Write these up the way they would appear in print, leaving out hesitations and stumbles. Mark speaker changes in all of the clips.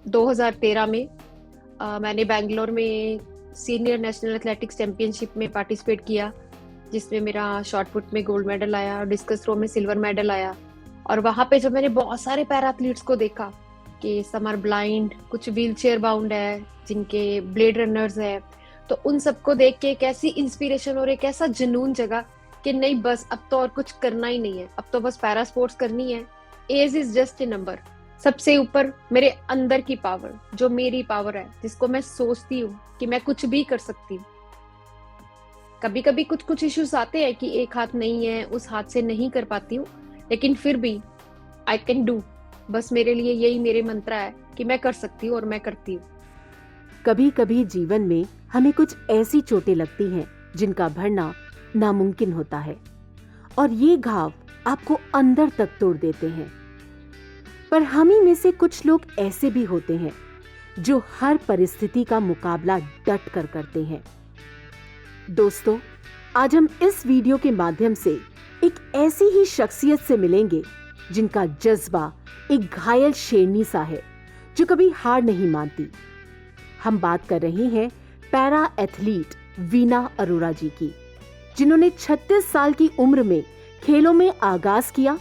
Speaker 1: 2013 में मैंने बैंगलोर में सीनियर नेशनल एथलेटिक्स चैंपियनशिप में पार्टिसिपेट किया, जिसमें मेरा शॉट पुट में गोल्ड मेडल आया और डिस्कस थ्रो में सिल्वर मेडल आया। और वहां पे जब मैंने बहुत सारे पैरा एथलीट्स को देखा कि सम आर ब्लाइंड, कुछ व्हील चेयर बाउंड है, जिनके ब्लेड रनर्स है, तो उन सबको देख के एक ऐसी इंस्पिरेशन और एक ऐसा जुनून जगा कि नहीं, बस अब तो और कुछ करना ही नहीं है, अब तो बस पैरा स्पोर्ट्स करनी है। Age is just a number. सबसे ऊपर मेरे अंदर की पावर, जो मेरी पावर है, जिसको मैं सोचती हूँ कि मैं कुछ भी कर सकती हूँ। कभी कभी कुछ कुछ इश्यूज आते हैं कि एक हाथ नहीं है, उस हाथ से नहीं कर पाती हूँ, लेकिन फिर भी आई कैन डू। बस मेरे लिए यही मेरे मंत्र है कि मैं कर सकती हूँ और मैं करती हूँ।
Speaker 2: कभी कभी जीवन में हमें कुछ ऐसी चोटें लगती हैं जिनका भरना नामुमकिन होता है, और ये घाव आपको अंदर तक तोड़ देते हैं। पर हम ही में से कुछ लोग ऐसे भी होते हैं जो हर परिस्थिति का मुकाबला डट कर करते हैं। दोस्तों, आज हम इस वीडियो के माध्यम से एक ऐसी ही शख्सियत से मिलेंगे जिनका जज्बा एक घायल शेरनी सा है, जो कभी हार नहीं मानती। हम बात कर रहे हैं पैरा एथलीट वीना अरोरा जी की, जिन्होंने 36 साल की उम्र में खेलों में आगाज किया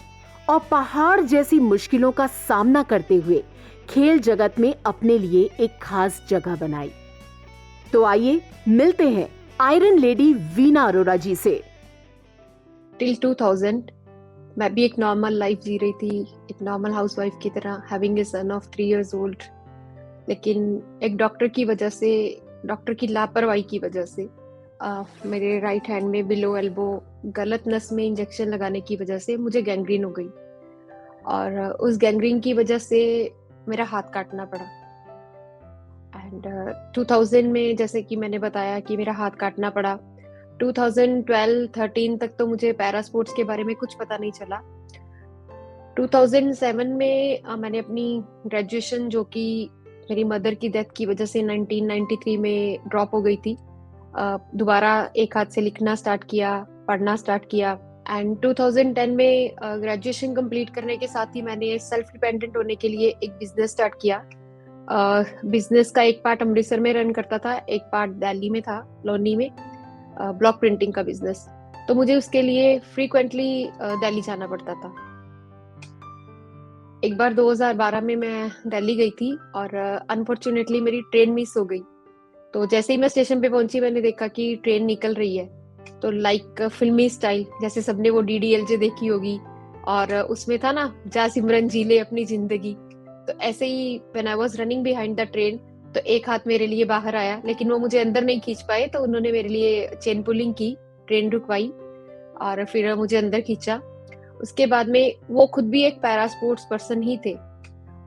Speaker 2: और पहाड़ जैसी मुश्किलों का सामना करते हुए खेल जगत में अपने लिए एक खास जगह बनाई। तो आइए मिलते हैं आयरन लेडी वीना अरोरा जी से।
Speaker 1: टिल 2000 मैं भी एक नॉर्मल लाइफ जी रही थी, एक नॉर्मल हाउसवाइफ की तरह, having a son of 3 years old। लेकिन एक डॉक्टर की वजह से, डॉक्टर की लापरवाही की वजह से, मेरे राइट हैंड में बिलो एल्बो गलत नस में इंजेक्शन लगाने की वजह से मुझे गैंग्रीन हो गई। और उस गैंग्रीन की वजह से मेरा हाथ काटना पड़ा। एंड 2000 में, जैसे कि मैंने बताया कि मेरा हाथ काटना पड़ा, 2012-13 तक तो मुझे पैरा स्पोर्ट्स के बारे में कुछ पता नहीं चला। 2007 में मैंने अपनी ग्रेजुएशन, जो कि मेरी मदर की डेथ की वजह से 1993 में ड्रॉप हो गई थी, दोबारा एक हाथ से लिखना स्टार्ट किया, पढ़ना स्टार्ट किया। एंड 2010 में ग्रेजुएशन कंप्लीट करने के साथ ही मैंने सेल्फ डिपेंडेंट होने के लिए एक बिजनेस स्टार्ट किया। बिजनेस का एक पार्ट अमृतसर में रन करता था, एक पार्ट दिल्ली में था, लोनी में, ब्लॉक प्रिंटिंग का बिजनेस। तो मुझे उसके लिए फ्रीक्वेंटली दिल्ली जाना पड़ता था। एक बार 2012 में मैं दिल्ली गई थी और अनफॉर्चुनेटली मेरी ट्रेन मिस हो गई। तो जैसे ही मैं स्टेशन पे पहुंची, मैंने देखा कि ट्रेन निकल रही है। तो लाइक फिल्मी स्टाइल, जैसे सबने वो डीडीएलजे देखी होगी, और उसमें था ना, जा सिमरन जी ले अपनी जिंदगी। तो ऐसे ही when I was running behind the train, तो एक हाथ मेरे लिए बाहर आया, लेकिन वो मुझे अंदर नहीं खींच पाए, तो उन्होंने मेरे लिए चेन पुलिंग की, ट्रेन रुकवाई और फिर मुझे अंदर खींचा। उसके बाद में वो खुद भी एक पैरा स्पोर्ट्स पर्सन ही थे।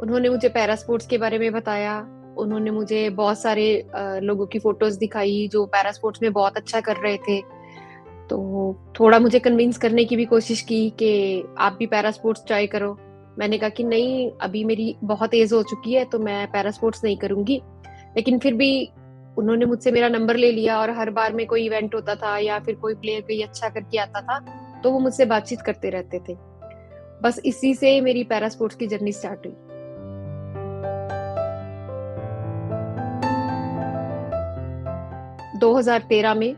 Speaker 1: उन्होंने मुझे पैरा स्पोर्ट्स के बारे में बताया। उन्होंने मुझे बहुत सारे लोगों की फोटोज दिखाई जो पैरा स्पोर्ट्स में बहुत अच्छा कर रहे थे। तो थोड़ा मुझे कन्विंस करने की भी कोशिश की कि आप भी पैरा स्पोर्ट्स ट्राई करो। मैंने कहा कि नहीं, अभी मेरी बहुत एज हो चुकी है, तो मैं पैरा स्पोर्ट्स नहीं करूंगी। लेकिन फिर भी उन्होंने मुझसे मेरा नंबर ले लिया, और हर बार में कोई इवेंट होता था या फिर कोई प्लेयर कोई अच्छा करके आता था, तो वो मुझसे बातचीत करते रहते थे। बस इसी से मेरी पैरा स्पोर्ट्स की जर्नी स्टार्ट हुई। दो 2013 में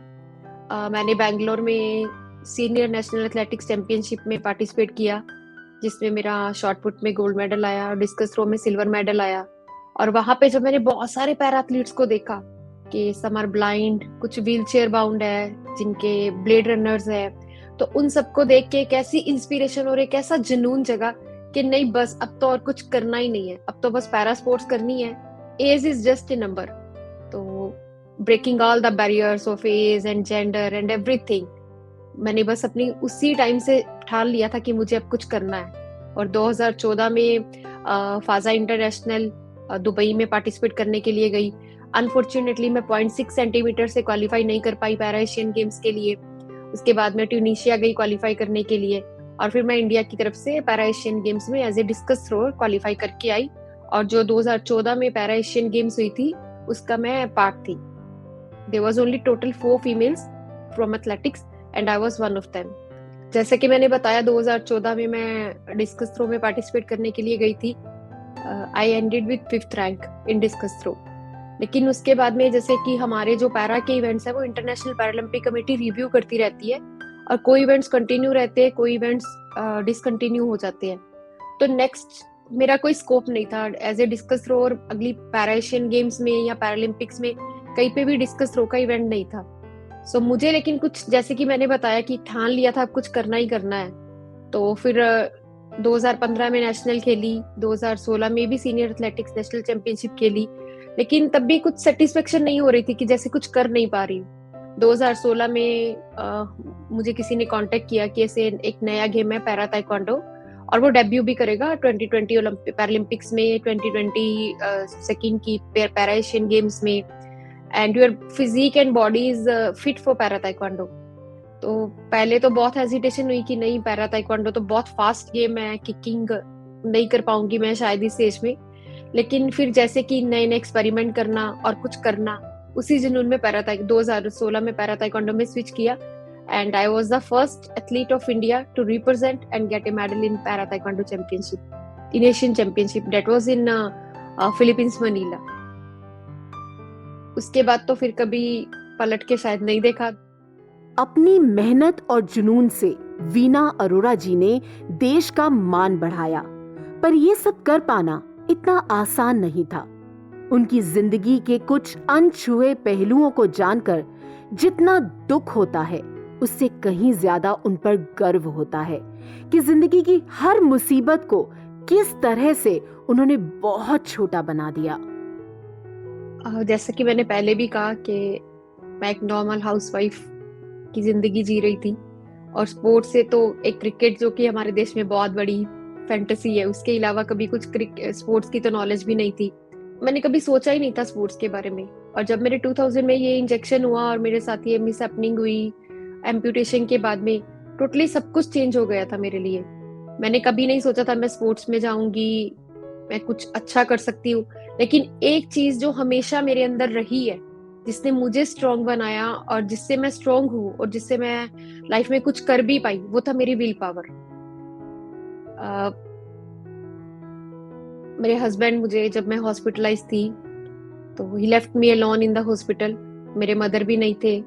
Speaker 1: मैंने बैंगलोर में सीनियर नेशनल एथलेटिक्स चैंपियनशिप में पार्टिसिपेट किया, जिसमें मेरा शॉट पुट में गोल्ड मेडल आया और डिस्कस थ्रो में सिल्वर मेडल आया। और वहां पे जब मैंने बहुत सारे पैरा एथलीट्स को देखा कि सम आर ब्लाइंड, कुछ व्हील चेयर बाउंड है, जिनके ब्लेड रनर्स है, तो उन सबको देख के एक ऐसी इंस्पिरेशन और एक ऐसा जुनून जगा कि नहीं, बस अब तो और कुछ करना ही नहीं है, अब तो बस पैरा स्पोर्ट्स करनी है। Age is just a number. तो breaking all the barriers of age and gender and everything, मैंने बस अपनी उसी टाइम से ठान लिया था कि मुझे अब कुछ करना है। और 2014 में फाजा इंटरनेशनल दुबई में पार्टिसिपेट करने के लिए गई। अनफॉर्चुनेटली मैं 0.6 सेंटीमीटर से क्वालिफाई नहीं कर पाई पैरा एशियन गेम्स के लिए। उसके बाद मैं ट्यूनीशिया गई क्वालिफाई करने के लिए, और फिर मैं इंडिया की तरफ से पैरा एशियन गेम्स में as a discus thrower qualify करके आई। और जो 2014 में पैरा एशियन गेम्स हुई थी, उसका मैं पार्ट थी। There was only total 4 females from athletics and I was one of them. जैसे कि मैंने बताया, 2014 में मैं डिस्कस थ्रो में पार्टिसिपेट करने के लिए गई थी। I ended with 5th rank in discus throw. लेकिन उसके बाद में जैसे कि हमारे जो पैरा के इवेंट्स है वो इंटरनेशनल पैरालंपिक कमेटी रिव्यू करती रहती है, और कोई इवेंट्स कंटिन्यू रहते हैं, कोई इवेंट्स डिसकंटिन्यू हो जाते हैं। तो नेक्स्ट मेरा कोई स्कोप नहीं था एज ए डिस्कस थ्रो, और अगली पैरा एशियन गेम्स में या पैरालंपिक्स में कहीं पे भी डिस्कस थ्रो का इवेंट नहीं था। सो मुझे लेकिन कुछ, जैसे कि मैंने बताया कि ठान लिया था अब कुछ करना ही करना है। तो फिर 2015 में नेशनल खेली, 2016 में भी सीनियर एथलेटिक्स नेशनल चैंपियनशिप खेली, लेकिन तब भी कुछ सेटिस्फेक्शन नहीं हो रही थी कि जैसे कुछ कर नहीं पा रही। 2016 में मुझे किसी ने कांटेक्ट किया कि ऐसे एक नया गेम है पैरा ताइक्वांडो, और वो डेब्यू भी करेगा 2020 पैरालंपिक्स में, 2020 सेकंड की पैरा एशियन गेम्स में, and your physique and body is fit for para taekwondo. तो पहले तो बहुत हेजिटेशन हुई कि नहीं, पैरा ताइक्वांडो तो बहुत फास्ट गेम है, किकिंग नहीं कर पाऊंगी मैं शायद इस एज में। लेकिन फिर जैसे कि नए नए एक्सपेरिमेंट करना और कुछ करना, उसी जुनून में 2016 में पैरा ताइक्वांडो में स्विच किया, and I was the first athlete of India to represent and get a medal in para taekwondo championship, in Asian championship that was in Philippines Manila। उसके बाद तो फिर कभी पलट के शायद नहीं देखा।
Speaker 2: अपनी मेहनत और जुनून से वीना अरोरा जी ने देश का मान बढ़ाया, पर ये सब कर पाना इतना आसान नहीं था। उनकी जिंदगी के कुछ अनछुए पहलुओं को जानकर जितना दुख होता है, उससे कहीं ज्यादा उन पर गर्व होता है कि जिंदगी की हर मुसीबत को किस तरह से उन्होंने बहुत छोटा बना दिया।
Speaker 1: जैसा कि मैंने पहले भी कहा कि मैं एक नॉर्मल हाउसवाइफ की जिंदगी जी रही थी, और स्पोर्ट्स से तो एक क्रिकेट जो कि हमारे देश में बहुत बड़ी फैंटेसी है, उसके अलावा कभी कुछ स्पोर्ट्स की तो नॉलेज भी नहीं थी। मैंने कभी सोचा ही नहीं था स्पोर्ट्स के बारे में। और जब मेरे 2000 में ये इंजेक्शन हुआ और मेरे साथ ये मिसहैपनिंग हुई एम्पुटेशन के बाद में, टोटली सब कुछ चेंज हो गया था मेरे लिए। मैंने कभी नहीं सोचा था मैं स्पोर्ट्स में जाऊंगी, मैं कुछ अच्छा कर सकती हूँ। लेकिन एक चीज जो हमेशा मेरे अंदर रही है, जिसने मुझे स्ट्रॉन्ग बनाया और जिससे मैं स्ट्रॉन्ग हूँ और जिससे मैं लाइफ में कुछ कर भी पाई, वो था मेरी विल पावर। मेरे हस्बैंड, मुझे जब मैं हॉस्पिटलाइज थी तो he left me alone in the hospital. मेरे मदर भी नहीं थे,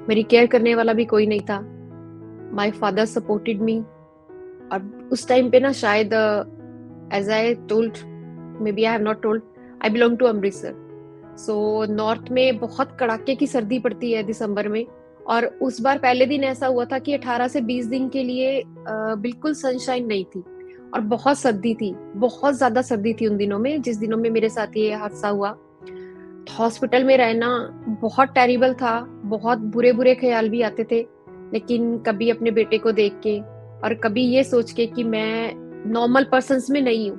Speaker 1: मेरी केयर करने वाला भी कोई नहीं था। My father supported me. और उस टाइम पे ना शायद, as I told, maybe I have not told, I belong to Amritsar. So north में बहुत कड़ाके की सर्दी पड़ती है दिसंबर में, और उस बार पहले दिन ऐसा हुआ था कि 18 से 20 दिन के लिए बिल्कुल सनशाइन नहीं थी, और बहुत सर्दी थी, बहुत ज्यादा सर्दी थी उन दिनों में, जिस दिनों में मेरे साथ ये हादसा हुआ। हॉस्पिटल में रहना बहुत टेरिबल था, बहुत बुरे बुरे ख्याल भी आते थे। लेकिन कभी अपने बेटे को देख के और कभी ये सोच के कि मैं नॉर्मल पर्सन्स में नहीं हूँ,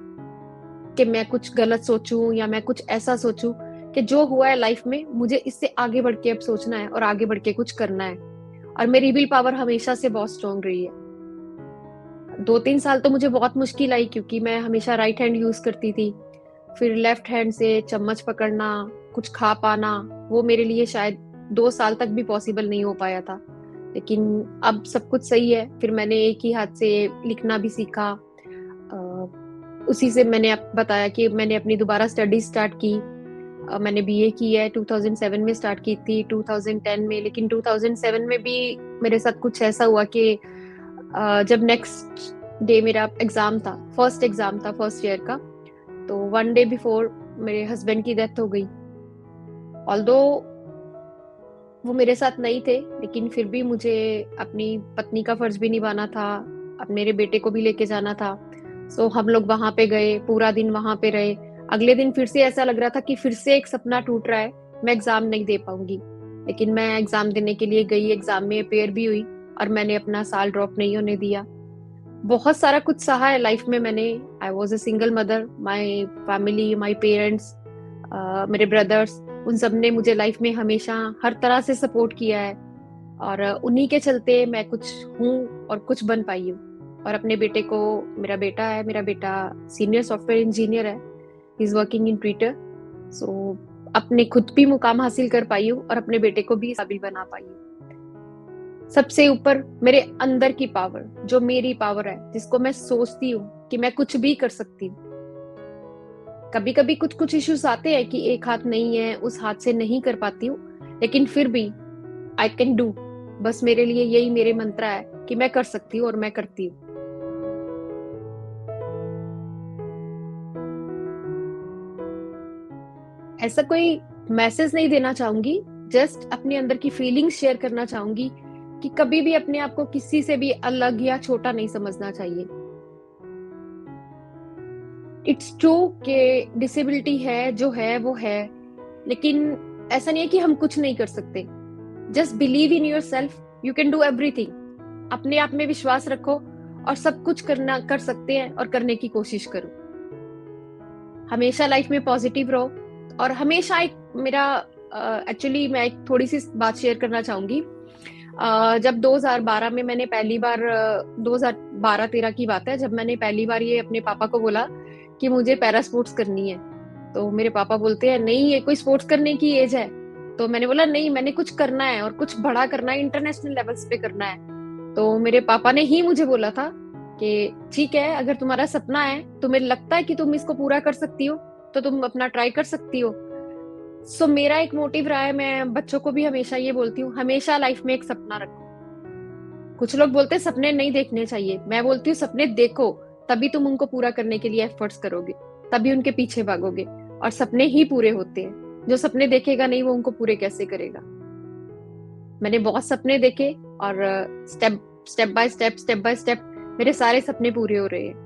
Speaker 1: कि मैं कुछ गलत सोचूं या मैं कुछ ऐसा सोचूं, कि जो हुआ है लाइफ में मुझे इससे आगे बढ़ के अब सोचना है और आगे बढ़ के कुछ करना है। और मेरी विल पावर हमेशा से बहुत स्ट्रॉन्ग रही है। 2-3 साल तो मुझे बहुत मुश्किल आई, क्योंकि मैं हमेशा राइट हैंड यूज करती थी, फिर लेफ्ट हैंड से चम्मच पकड़ना, कुछ खा पाना, वो मेरे लिए शायद 2 साल तक भी पॉसिबल नहीं हो पाया था। लेकिन अब सब कुछ सही है। फिर मैंने एक ही हाथ से लिखना भी सीखा। उसी से मैंने बताया कि मैंने अपनी दोबारा स्टडी स्टार्ट की। मैंने बीए की है, 2007 में स्टार्ट की थी, 2010 में। लेकिन 2007 में भी मेरे साथ कुछ ऐसा हुआ कि जब नेक्स्ट डे मेरा एग्जाम था, फर्स्ट एग्जाम था फर्स्ट ईयर का, तो 1 डे बिफोर मेरे हस्बैंड की डेथ हो गई। ऑल्दो वो मेरे साथ नहीं थे, लेकिन फिर भी मुझे अपनी पत्नी का फर्ज भी निभाना था, अब मेरे बेटे को भी लेके जाना था। सो हम लोग वहां पे गए, पूरा दिन वहां पे रहे। अगले दिन फिर से ऐसा लग रहा था कि फिर से एक सपना टूट रहा है, मैं एग्जाम नहीं दे पाऊंगी। लेकिन मैं एग्जाम देने के लिए गई, एग्जाम में अपेयर भी हुई, और मैंने अपना साल ड्रॉप नहीं होने दिया। बहुत सारा कुछ सहा है लाइफ में मैंने। I was a single mother, my family, my parents, मेरे ब्रदर्स, उन सब ने मुझे लाइफ में हमेशा हर तरह से सपोर्ट किया है, और उन्हीं के चलते मैं कुछ हूँ और कुछ बन पाई हूँ। और अपने बेटे को, मेरा बेटा सीनियर सॉफ्टवेयर इंजीनियर है, he is working in Twitter. So अपने खुद भी मुकाम हासिल कर पाई हूँ और अपने बेटे को भी काबिल बना पाई हूँ। सबसे ऊपर मेरे अंदर की पावर, जो मेरी पावर है, जिसको मैं सोचती हूँ कि मैं कुछ भी कर सकती हूँ, कभी कभी कुछ कुछ इश्यूज आते हैं कि एक हाथ नहीं है, उस हाथ से नहीं कर पाती हूँ, लेकिन फिर भी आई कैन डू। बस मेरे लिए यही मेरे मंत्र है कि मैं कर सकती हूँ और मैं करती हूँ। ऐसा कोई मैसेज नहीं देना चाहूंगी, जस्ट अपने अंदर की फीलिंग्स शेयर करना चाहूंगी कि कभी भी अपने आप को किसी से भी अलग या छोटा नहीं समझना चाहिए। इट्स ट्रू कि डिसेबिलिटी है जो है वो है, लेकिन ऐसा नहीं है कि हम कुछ नहीं कर सकते। Just believe in your self, you can do everything. अपने आप में विश्वास रखो और सब कुछ करना कर सकते हैं और करने की कोशिश करो। हमेशा लाइफ में पॉजिटिव रहो और हमेशा एक मेरा एक्चुअली मैं एक थोड़ी सी बात शेयर करना चाहूंगी। जब 2012 में मैंने पहली बार 2012-13 की बात है, जब मैंने पहली बार ये अपने पापा को बोला कि मुझे पैरा स्पोर्ट्स करनी है, तो मेरे पापा बोलते हैं नहीं ये कोई स्पोर्ट्स करने की एज है। तो मैंने बोला नहीं, मैंने कुछ करना है और कुछ बड़ा करना है, इंटरनेशनल लेवल्स पे करना है। तो मेरे पापा ने ही मुझे बोला था कि ठीक है, अगर तुम्हारा सपना है, तुम्हें लगता है कि तुम इसको पूरा कर सकती हो, तो तुम अपना ट्राई कर सकती हो। सो मेरा एक मोटिव रहा है, मैं बच्चों को भी हमेशा ये बोलती हूँ, हमेशा लाइफ में एक सपना रखो। कुछ लोग बोलते हैं सपने नहीं देखने चाहिए, मैं बोलती हूँ सपने देखो, तभी तुम उनको पूरा करने के लिए एफर्ट्स करोगे, तभी उनके पीछे भागोगे, और सपने ही पूरे होते हैं। जो सपने देखेगा नहीं वो उनको पूरे कैसे करेगा। मैंने बहुत सपने देखे और स्टेप बाय स्टेप मेरे सारे सपने पूरे हो रहे हैं।